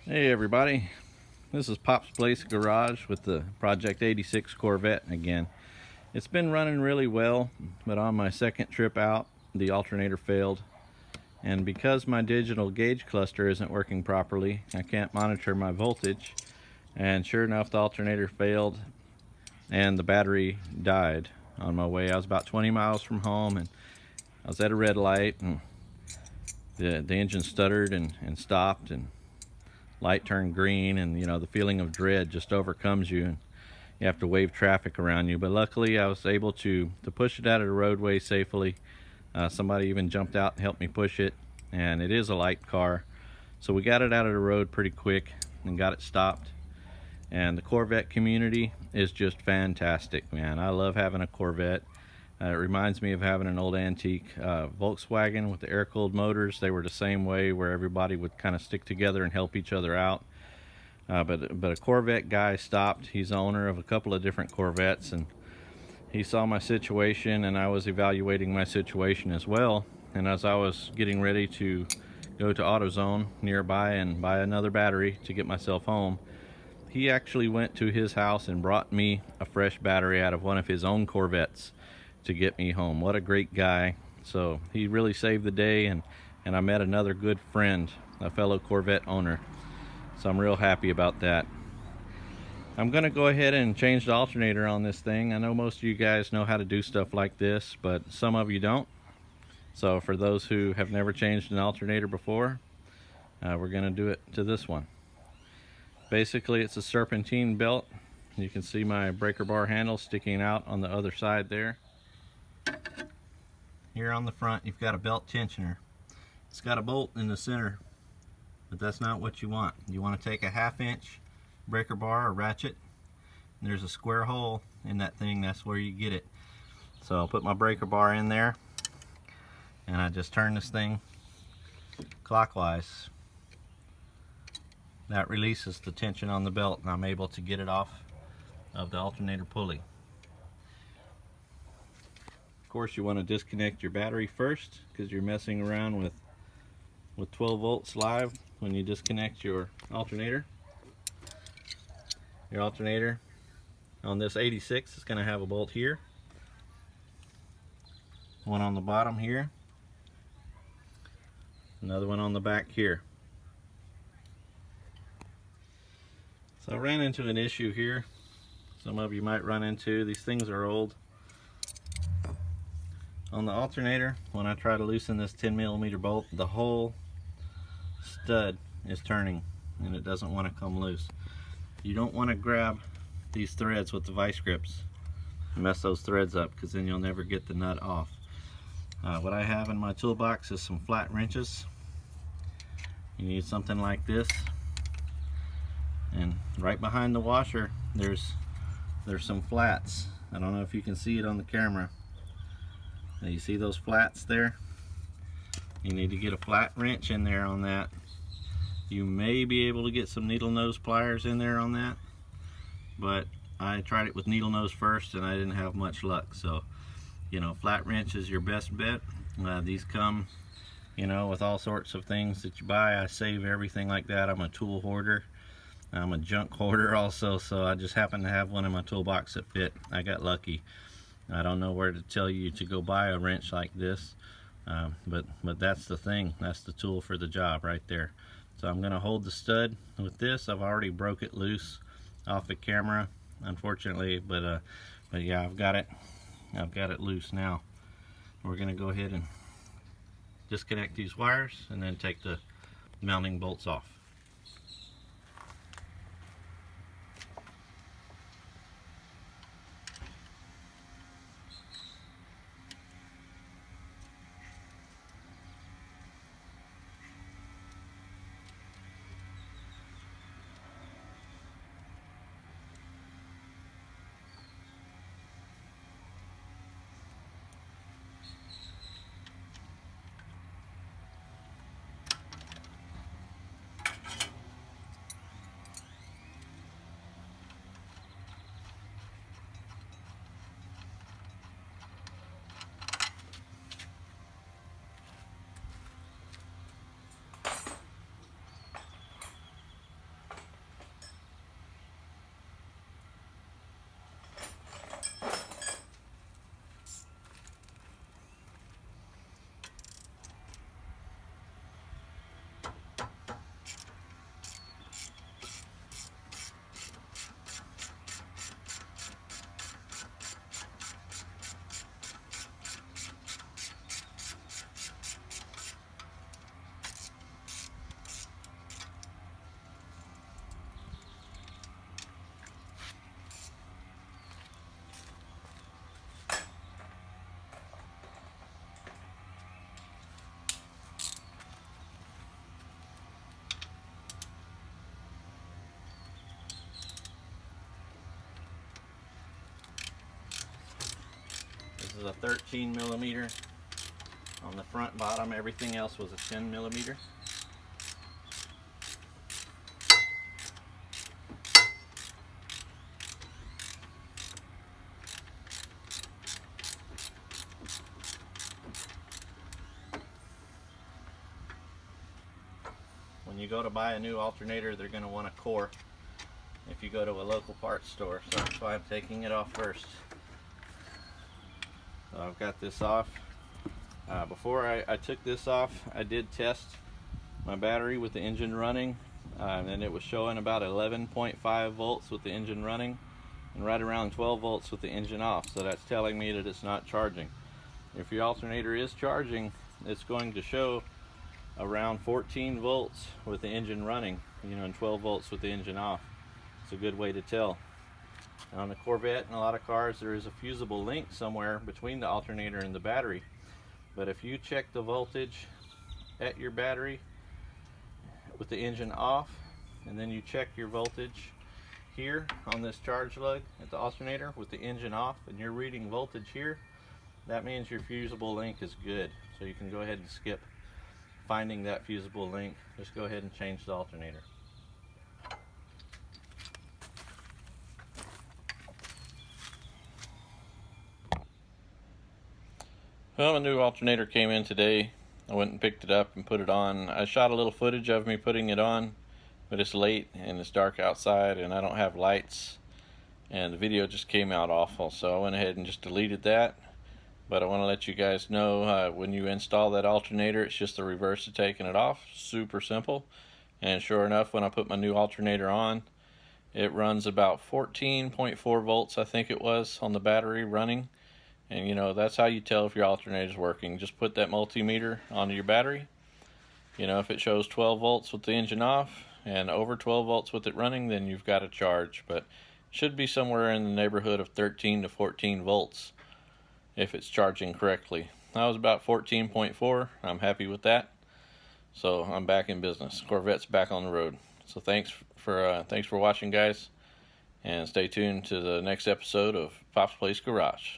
Hey everybody, this is Pop's Place Garage with the Project 86 Corvette again. It's been running really well, but on my second trip out, the alternator failed. And because my digital gauge cluster isn't working properly, I can't monitor my voltage. And sure enough, the alternator failed and the battery died on my way. I was about 20 miles from home and I was at a red light and the engine stuttered and stopped, and light turned green, and the feeling of dread just overcomes you and you have to wave traffic around you. But luckily I was able to push it out of the roadway safely. Somebody even jumped out and helped me push it, and it is a light car, so we got it out of the road pretty quick and got it stopped. And the Corvette community is just fantastic, man. I love having a Corvette. It reminds me of having an old antique Volkswagen with the air-cooled motors. They were the same way, where everybody would kind of stick together and help each other out. But a Corvette guy stopped. He's the owner of a couple of different Corvettes, and he saw my situation, and I was evaluating my situation as well. And as I was getting ready to go to AutoZone nearby and buy another battery to get myself home, he actually went to his house and brought me a fresh battery out of one of his own Corvettes to get me home. What a great guy. So he really saved the day, and I met another good friend, a fellow Corvette owner. So I'm real happy about that. I'm gonna go ahead and change the alternator on this thing. I know most of you guys know how to do stuff like this, but some of you don't. So for those who have never changed an alternator before, we're gonna do it to this one. Basically, it's a serpentine belt. You can see my breaker bar handle sticking out on the other side there. Here on the front, you've got a belt tensioner. It's got a bolt in the center, but that's not what you want. You want to take a 1/2 inch breaker bar or ratchet, and there's a square hole in that thing. That's where you get it. So I'll put my breaker bar in there, and I just turn this thing clockwise. That releases the tension on the belt, and I'm able to get it off of the alternator pulley. Of course, you want to disconnect your battery first, because you're messing around with 12 volts live when you disconnect your alternator. Your alternator on this 86 is going to have a bolt here, one on the bottom here, another one on the back here. So I ran into an issue here. Some of you might run into. These things are old. On the alternator, when I try to loosen this 10mm bolt, the whole stud is turning and it doesn't want to come loose. You don't want to grab these threads with the vice grips and mess those threads up, because then you'll never get the nut off. What I have in my toolbox is some flat wrenches. You need something like this, and right behind the washer there's some flats. I don't know if you can see it on the camera. Now, you see those flats there? You need to get a flat wrench in there on that. You may be able to get some needle nose pliers in there on that, but I tried it with needle nose first and I didn't have much luck. So, flat wrench is your best bet. These come, with all sorts of things that you buy. I save everything like that. I'm a tool hoarder. I'm a junk hoarder also, so I just happened to have one in my toolbox that fit. I got lucky. I don't know where to tell you to go buy a wrench like this, but that's the thing. That's the tool for the job right there. So I'm going to hold the stud with this. I've already broke it loose off the camera, unfortunately, but yeah, I've got it loose now. We're going to go ahead and disconnect these wires and then take the mounting bolts off. is a 13 millimeter on the front bottom. Everything else was a 10 millimeter. When you go to buy a new alternator, they're going to want a core if you go to a local parts store, so that's why I'm taking it off first. So I've got this off. Before I took this off, I did test my battery with the engine running, and it was showing about 11.5 volts with the engine running and right around 12 volts with the engine off, so that's telling me that it's not charging. If your alternator is charging, it's going to show around 14 volts with the engine running, and 12 volts with the engine off. It's a good way to tell. On the Corvette and a lot of cars, there is a fusible link somewhere between the alternator and the battery. But if you check the voltage at your battery with the engine off, and then you check your voltage here on this charge lug at the alternator with the engine off, and you're reading voltage here, that means your fusible link is good. So you can go ahead and skip finding that fusible link. Just go ahead and change the alternator. Well, a new alternator came in today. I went and picked it up and put it on. I shot a little footage of me putting it on, but it's late and it's dark outside and I don't have lights, and the video just came out awful, so I went ahead and just deleted that. But I want to let you guys know, when you install that alternator, it's just the reverse of taking it off. Super simple. And sure enough, when I put my new alternator on, it runs about 14.4 volts, I think it was, on the battery running. And that's how you tell if your alternator is working. Just put that multimeter onto your battery. If it shows 12 volts with the engine off and over 12 volts with it running, then you've got a charge. But it should be somewhere in the neighborhood of 13 to 14 volts if it's charging correctly. That was about 14.4. I'm happy with that. So I'm back in business. Corvette's back on the road. So thanks for watching, guys, and stay tuned to the next episode of Pop's Place Garage.